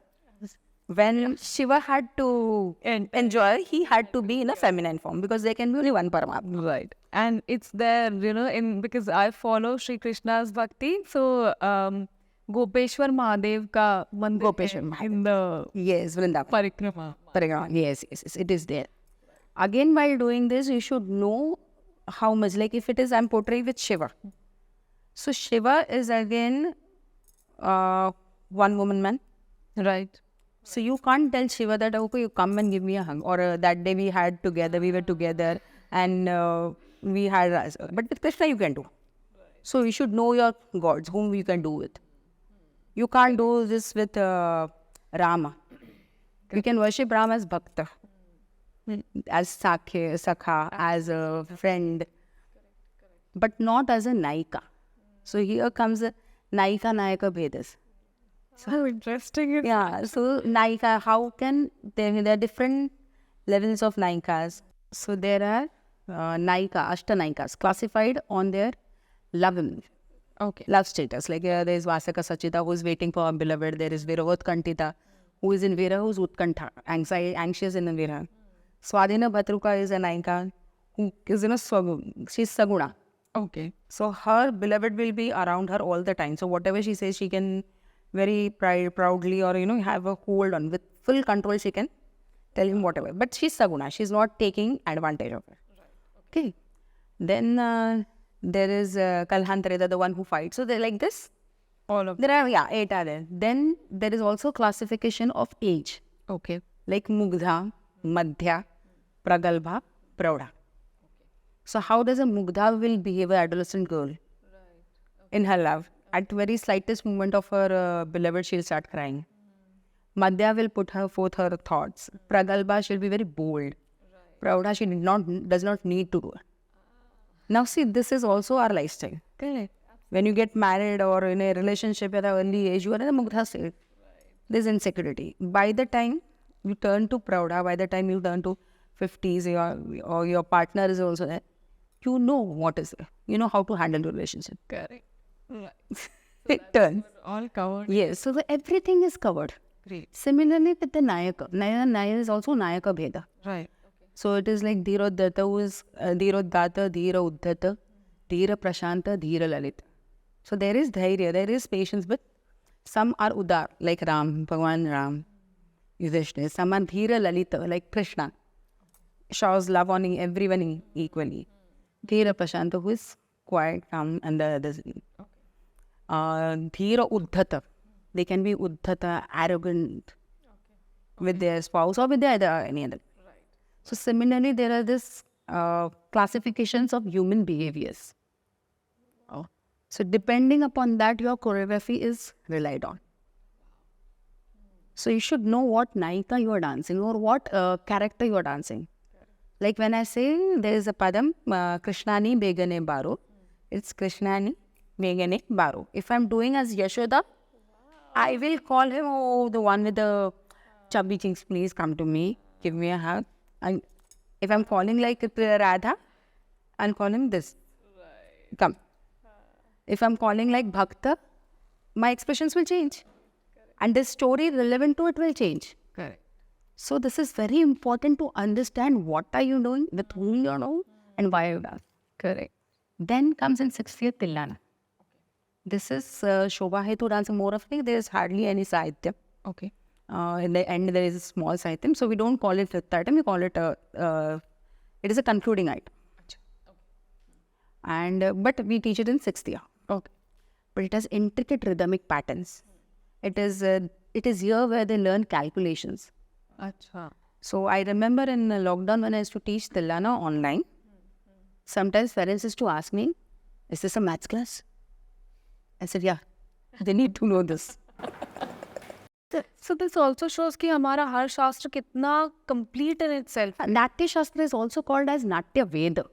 when Shiva had to enjoy, he had to be in a feminine form because there can be only one Paramatma. Right. And it's there, because I follow Sri Krishna's Bhakti. So, Gopeshwar Mahadev ka mandir Gopeshwar hai in the yes, Vrindavan. Parikrama. Yes, it is there. Again, while doing this, you should know how much, like if it is, I'm portraying with Shiva. So Shiva is again one woman man. Right. So you can't tell Shiva that, okay, you come and give me a hug. Or that day we were together and we had, but with Krishna you can do. So you should know your gods, whom you can do with. You can't do this with Rama. We can worship Rama as Bhakta, as Sakha, as a friend, but not as a Naika. So here comes a Naika Vedas. So interesting. Yeah, so Naika, how can there are different levels of Naikas. So there are Naika, Ashtanaikas, classified on their love status. Like there is Vasaka Sachita, who is waiting for a beloved. There is Viravat Kantita, who is in Vira, who is Utkantha, anxious in the Vira. Swadhina Bhatruka is a Naika, who is in a Swagun. She is Saguna. Okay. So her beloved will be around her all the time. So whatever she says, she can very proudly or, have a hold on. With full control, she can tell him whatever. But she's Saguna. She's not taking advantage of her. Okay. Then there is Kalhantareda, the one who fights. So they're like this. All of them. There are, 8 are there. Then there is also classification of age. Okay. Like Mugdha, Madhya, Pragalbha, Praudha. So how does a Mugdha will behave, an adolescent girl in her love? At very slightest moment of her beloved, she'll start crying. Madhya will put forth her thoughts. Pragalbha, she'll be very bold. Praudha, she does not need to do it. Now see, this is also our lifestyle. Correct. When you get married or in a relationship at an early age, you are in a Mugdha state. There's insecurity. By the time you turn to Praudha, by the time you turn to 50s, or your partner is also there, you know what is there. You know how to handle the relationship. Correct. Right. It turns. All covered. Yes, so everything is covered. Great. Similarly with the Nayaka. Nayaka is also Nayaka Bheda. Right. So it is like Dhirodhata, who is Dhirodhata, Dhira Uddhata, Dhira Prashanta, Dhira Lalita. So there is Dhairya, there is patience, but some are Udar, like Ram, Bhagwan Ram, Yudhishthira. Some are Dhira Lalita, like Krishna. Shows love on everyone equally. Dhira Prashanta, who is quiet, calm, and the others. Dhira Uddhata. They can be Uddhata, arrogant with their spouse or with any other. Right. So similarly, there are this classifications of human behaviors. So depending upon that, your choreography is relied on. So you should know what Naika you are dancing or what character you are dancing. Like when I say there is a padam, Krishnani Begane Baro, it's Krishnani Begane Baro. If I'm doing as Yashoda, I will call him, oh, the one with the chubby cheeks, please come to me, give me a hug. And if I'm calling like Radha, I'll call him this. Right. Come. If I'm calling like Bhakta, my expressions will change. Correct. And the story relevant to it will change. Correct. So this is very important to understand what are you doing, with whom you are doing, and why you are. Correct. Then comes in 60th Tillana. This is Shobha Hetu dancing more of like there is hardly any Sahitya. Okay. In the end there is a small Sahityam. So we don't call it fifth item, we call it it is a concluding item. Okay. And but we teach it in 6th year. Okay. But it has intricate rhythmic patterns. It is here where they learn calculations. Achha. So I remember in lockdown when I used to teach Tilana online, sometimes parents used to ask me, is this a maths class? I said, yeah, they need to know this. So this also shows कि हमारा हर शास्त्र कितना complete in itself. Natyashastra is also called as Natya Veda.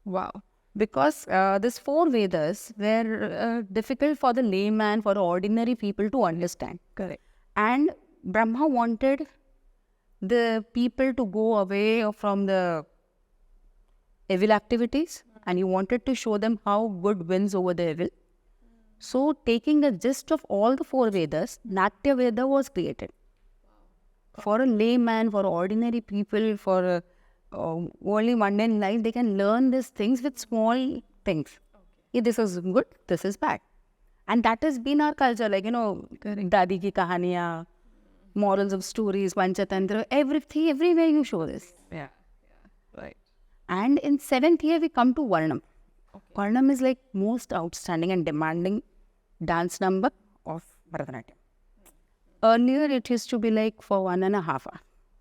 Wow. Because these 4 Vedas were difficult for the layman, for ordinary people to understand. Correct. And Brahma wanted the people to go away from the evil activities, and he wanted to show them how good wins over the evil. So, taking a gist of all the 4 Vedas, Natya Veda was created. For a layman, for ordinary people, for only mundane life, they can learn these things with small things. Yeah, this is good, this is bad. And that has been our culture, like, Dadi ki kahaniya, morals of stories, Panchatantra, everything, everywhere you show this. Yeah. Right. And in 7th year, we come to Varnam. Varnam is like most outstanding and demanding dance number of Bharatnatyam. Earlier, it used to be like for 1.5 hours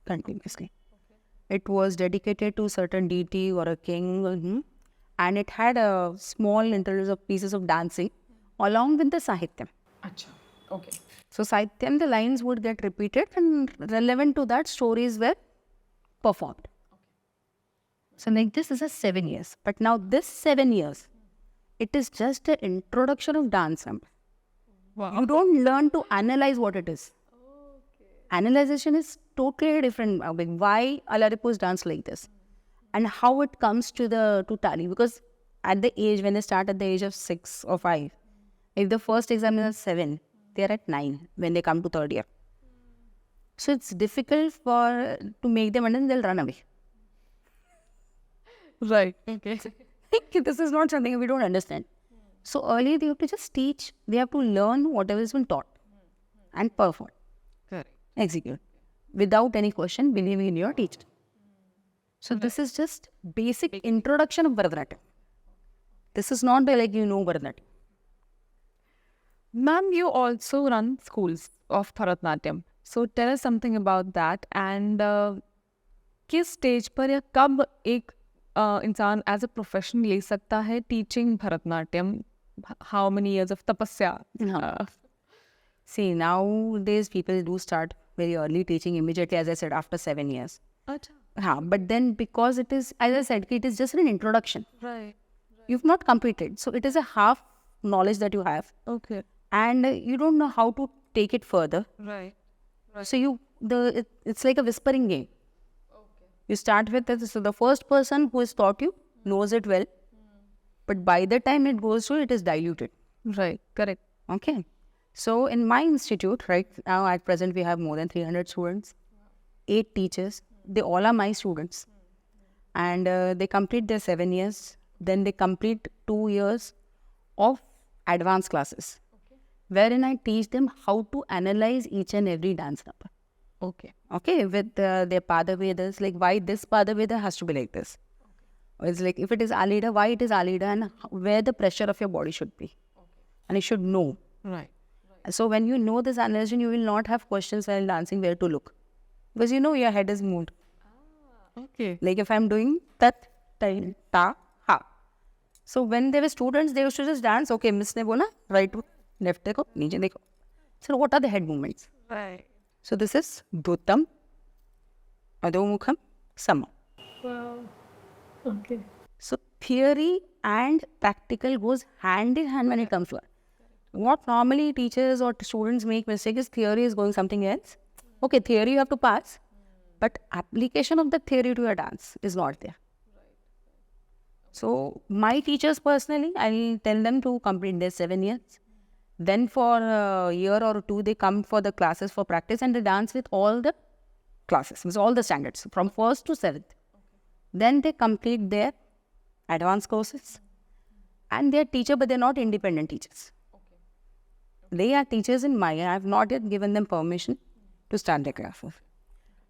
continuously. It was dedicated to certain deity or a king, and it had a small intervals of pieces of dancing along with the Sahityam. Acha. Okay. So Sahityam, the lines would get repeated, and relevant to that, stories were performed. So like this is a 7 years. But now this 7 years, it is just an introduction of dance number. Wow. You don't learn to analyze what it is. Analyzation is totally different. Why Alaripus dance like this? And how it comes to tally. Because at the age, when they start at the age of 6 or 5, if the first exam is at 7, they are at 9 when they come to 3rd year. So it's difficult to make them understand, they'll run away. Right. Okay. This is not something we don't understand. So earlier they have to just teach, they have to learn whatever has been taught and perform. Correct. Execute. Without any question, believing in your teacher. So this is just basic introduction of Bharatnatyam. This is not like Bharatnatyam. Ma'am, you also run schools of Bharatnatyam. So tell us something about that. And किस stage पर या कब एक इंसान as a profession ले सकता है teaching Bharatanatyam? How many years of tapasya? See, nowadays people do start very early teaching immediately, as I said, after 7 years. But then because it is, as I said, it is just an introduction. Right. You've not completed. So it is a half knowledge that you have. Okay. And you don't know how to take it further. Right. So it's like a whispering game. You start with this. So the first person who has taught you knows it well. But by the time it goes through, it is diluted. Right. Correct. Okay. So in my institute, right now at present, we have more than 300 students, 8 teachers. They all are my students. And they complete their 7 years. Then they complete 2 years of advanced classes, wherein I teach them how to analyze each and every dance number. Okay, with their Pada Vedas, like why this Pada Veda has to be like this. It's like if it is Alida, why it is Alida, and where the pressure of your body should be. And you should know. Right. So when you know this analysis, you will not have questions while dancing where to look. Because you know your head is moved. Okay. Like if I'm doing tat, ta, ha. So when they were students, they used to just dance. Okay, Miss ne bola, right to left dekho, niche dekho. So what are the head movements? Right. So this is Dhutam, Adhomukham, Sama. Wow. Okay. So theory and practical goes hand in hand when it comes to it. What normally teachers or students make mistake is theory is going something else. Okay, theory you have to pass, but application of the theory to your dance is not there. So my teachers personally, I'll tell them to complete their 7 years. Then for a year or 2, they come for the classes for practice and they dance with all the classes, with all the standards from 1st to 7th. Then they complete their advanced courses and they're teacher, but they're not independent teachers. They are teachers in Maya. I have not yet given them permission to start their classes.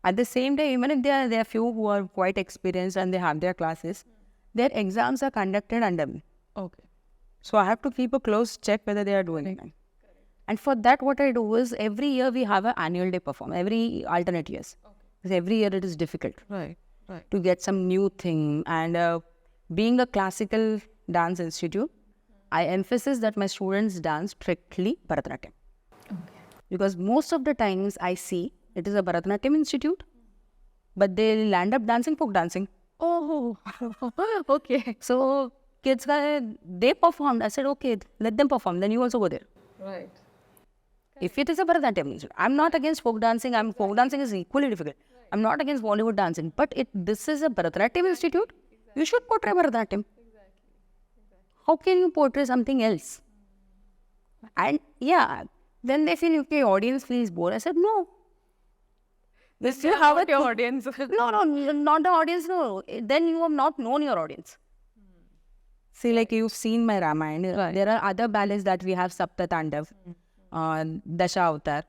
At the same time, even if there are few who are quite experienced and they have their classes, their exams are conducted under me. Okay. So I have to keep a close check whether they are doing it. And for that, what I do is every year we have an annual day performance, every alternate years. Because every year it is difficult Right. to get some new thing. And being a classical dance institute, I emphasize that my students dance strictly Bharatnatyam. Because most of the times I see it is a Bharatnatyam institute, but they'll end up dancing folk dancing. Oh, okay. So kids, they performed. I said, okay, let them perform. Then you also go there. Right. If it is a Bharatanatyam institute, I'm not against folk dancing. Folk dancing is equally difficult. I'm not against Bollywood dancing. But this is a Bharatanatyam institute, you should portray Bharatanatyam. How can you portray something else? And yeah, then they feel, okay, audience feels bored. I said, no. This you have at your audience. No, not the audience, no. Then you have not known your audience. See, like you've seen my Ramayana. Right. There are other ballets that we have, Sapta Tandav, Dasha Avatar,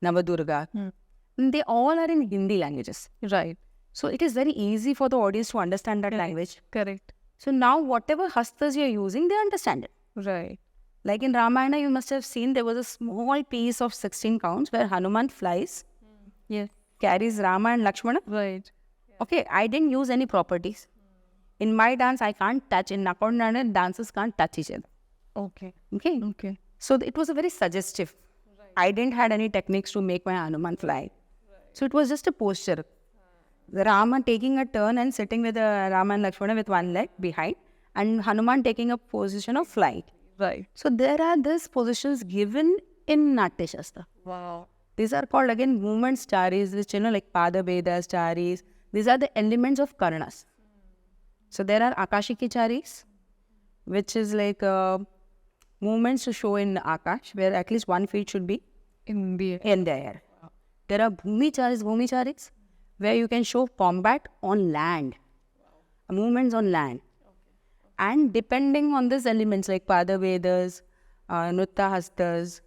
Navadurga. They all are in Hindi languages. Right. So it is very easy for the audience to understand that language. Correct. So now whatever hastas you're using, they understand it. Right. Like in Ramayana, you must have seen there was a small piece of 16 counts where Hanuman flies, carries Rama and Lakshmana. Right. Okay, I didn't use any properties. In my dance, I can't touch. In Nakon dancers can't touch each other. Okay. Okay. So it was a very suggestive. I didn't had any techniques to make my Hanuman fly. So it was just a posture. The Rama taking a turn and sitting with Rama and Lakshmana with one leg behind, and Hanuman taking a position of flight. Right. So there are these positions given in Natyashastra. Wow. These are called again movement staris, which like Pada Veda staris. These are the elements of Karnas. So there are Akashiki charis, which is like movements to show in Akash, where at least 1 feet should be In the air. There are Bhumi charis, where you can show combat on land, movements on land. And depending on these elements like Pada Vedas, Nutta Hastas,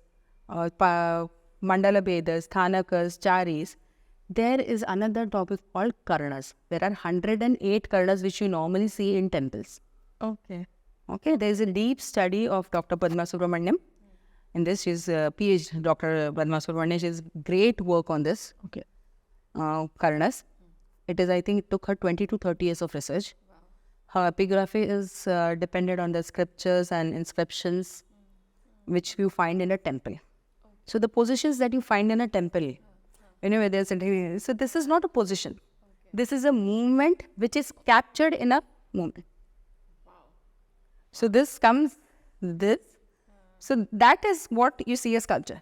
Mandala Vedas, Thanakas, Charis, there is another topic called Karnas. There are 108 Karnas which you normally see in temples. Okay. Okay, there is a deep study of Dr. Padma Subramaniam. In this, she's PhD, Dr. Padma Subramaniam. She has great work on this. Okay. Karnas. It is, I think, it took her 20 to 30 years of research. Her epigraphy is dependent on the scriptures and inscriptions which you find in a temple. So the positions that you find in a temple, where they're sitting, so this is not a position. This is a movement which is captured in a movement. So this comes, this. So that is what you see as sculpture.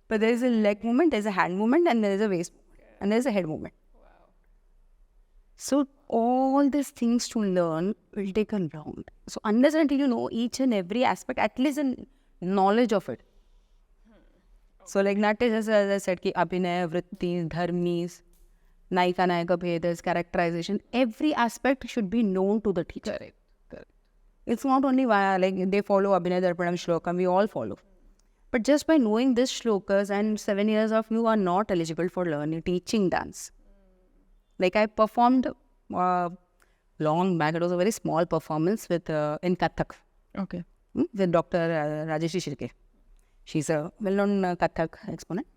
But there is a leg movement, there is a hand movement, and there is a waist movement, and there is a head movement. So all these things to learn will take a long. So unless until you know each and every aspect, at least in knowledge of it. So like Natya, as I said, ki abhinay, vritti, dharmis, naika nayaka bhedas, characterization, every aspect should be known to the teacher. Correct. It's not only like they follow Abhinay Darpanam Shlokam, we all follow. But just by knowing these shlokas, and 7 years of you are not eligible for learning, teaching dance. Like I performed long back, it was a very small performance with in Kathak. Okay. With Dr. Rajesh Shirke. She's a well-known Kathak exponent.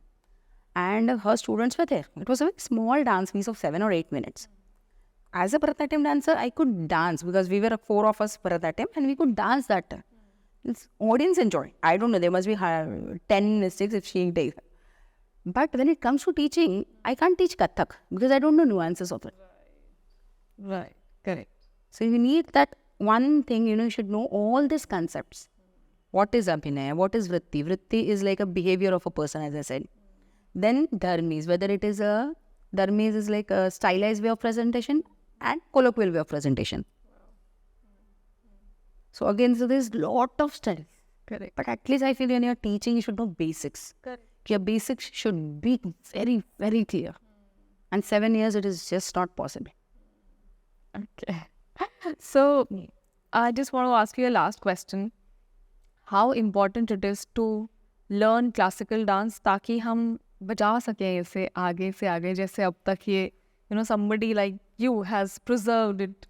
And her students were there. It was a very small dance piece of 7 or 8 minutes. As a Bharatnatyam dancer, I could dance because we were 4 of us Bharatnatyam and we could dance that time. It's audience enjoy. I don't know, there must be 10 mistakes if she takes. But when it comes to teaching, I can't teach Kathak because I don't know nuances of it. Right. Correct. So you need that one thing, you should know all these concepts. What is Abhinay? What is Vritti? Vritti is like a behavior of a person, as I said. Then Dharmis, whether it is Dharmis is like a stylized way of presentation and colloquial way of presentation. So again, so there's lot of stuff. Correct. But at least I feel when you're teaching, you should know basics. Correct. Your basics should be very, very clear. And 7 years, it is just not possible. Okay. So, I just want to ask you a last question. How important it is to learn classical dance ताकि हम बजा सकें इसे आगे से आगे जैसे अब तक ये somebody like you has preserved it.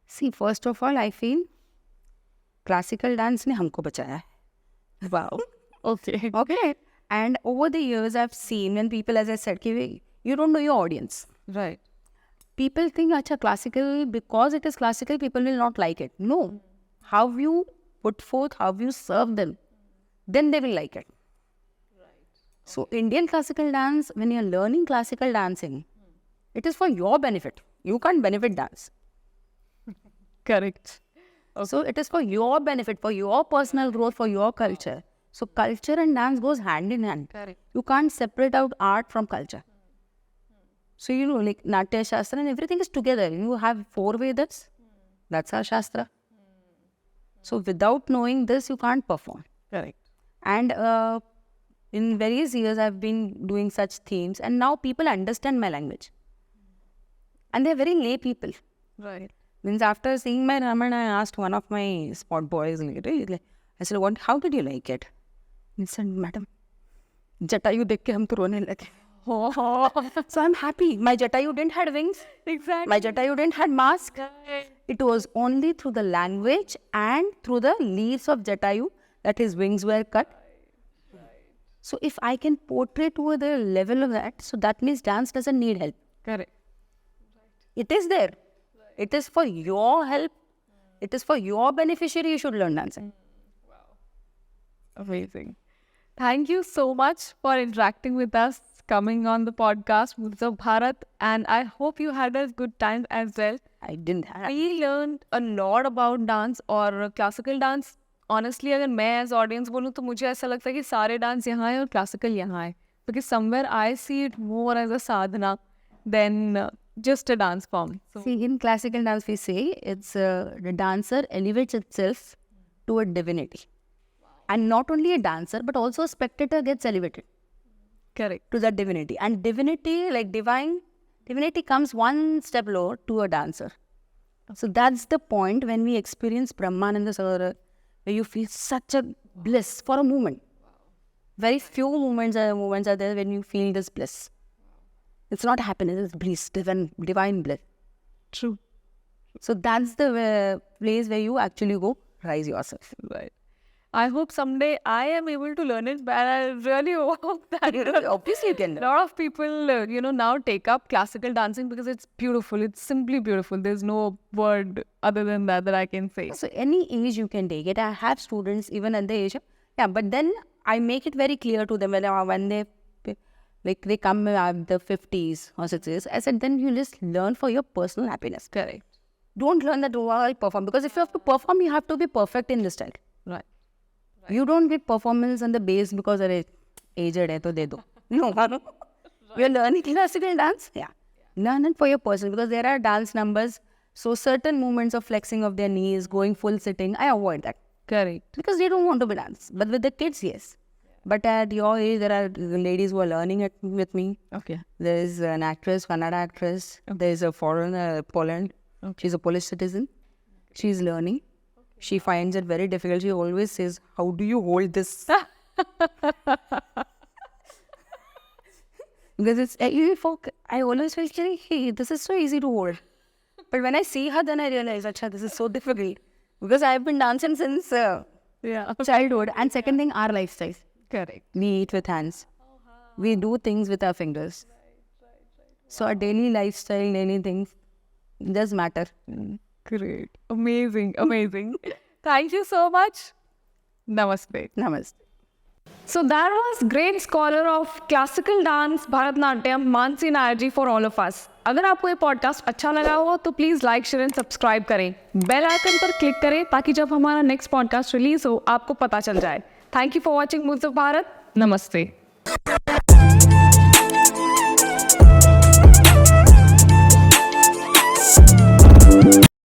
See, first of all, I feel classical dance ने हमको बचाया है. Wow. Okay. Okay. And over the years, I've seen when people, as I said, कि you don't know your audience. Right. People think, acha, classical, because it is classical, people will not like it. No. How you put forth, how you serve them, then they will like it. So Indian classical dance, when you're learning classical dancing, it is for your benefit. You can't benefit dance. Correct. So it is for your benefit, for your personal growth, for your culture. So culture and dance goes hand in hand. Correct. You can't separate out art from culture. So like Natyashastra and everything is together. You have 4 Vedas. That's our Shastra. So without knowing this, you can't perform. Correct. And in various years, I've been doing such themes, and now people understand my language. And they're very lay people. Right. Means after seeing my Ramayana, I asked one of my spot boys, I said, how did you like it? He said, madam, Jatayu dekh ke hum to rone lage. So I'm happy. My Jatayu didn't have wings. Exactly. My Jatayu didn't have mask. It was only through the language and through the leaves of Jatayu that his wings were cut. So if I can portray to the level of that, so that means dance doesn't need help. Correct. It is there. It is for your help. It is for your beneficiary. You should learn dancing. Amazing. Thank you so much for interacting with us, coming on the podcast, Moods of Bharat. And I hope you had a good time as well. I didn't have. We learned a lot about dance or classical dance. Honestly, अगर मैं as audience बोलूँ तो मुझे ऐसा लगता है कि सारे dance यहाँ है और classical यहाँ है. Because somewhere I see it more as a sadhana than just a dance form. So, See, in classical dance, we say it's the dancer elevates itself to a divinity. And not only a dancer, but also a spectator gets elevated correct. to that divinity. And divinity, like divinity comes one step lower to a dancer. So that's the point when we experience Brahmananda Sarara, where you feel such a bliss for a moment. Very few moments are there when you feel this bliss. It's not happiness, it's bliss, divine bliss. True. So that's the place where you actually go rise yourself. Right. I hope someday I am able to learn it, but I really hope that Obviously you can a lot of people, now take up classical dancing because it's beautiful. It's simply beautiful. There's no word other than that I can say. So any age you can take it. I have students even at the age of, but then I make it very clear to them when they come at the 50s or 60s. I said, then you just learn for your personal happiness. Correct. Don't learn that, I'll perform. Because if you have to perform, you have to be perfect in this style. Right. You don't get performance on the bass because aged hai to de do. No. We are learning classical dance. Yeah. Learn it for your personal, because there are dance numbers. So certain movements of flexing of their knees, going full sitting, I avoid that. Correct. Because they don't want to be dance. But with the kids, yes. But at your age, there are ladies who are learning it with me. Okay. There is an actress, Kannada actress. Okay. There is a foreigner, Poland. Okay. She's a Polish citizen. She's learning. She finds it very difficult. She always says, how do you hold this? Because it's, I always feel, hey, this is so easy to hold. But when I see her, then I realize, acha, this is so difficult. Because I've been dancing since childhood. And second thing, our lifestyle. Correct. We eat with hands. We do things with our fingers. So our daily lifestyle, daily things, does matter. Great. Amazing. Thank you so much. Namaste. Namaste. So that was great scholar of classical dance, Bharatnatyam, Mansi Nair ji for all of us. अगर आपको ये podcast अच्छा लगा हो तो please like share and subscribe करें, bell icon पर click करें ताकि जब हमारा नेक्स्ट पॉडकास्ट रिलीज हो आपको पता चल जाए. Thank you for watching moods of Bharat. नमस्ते.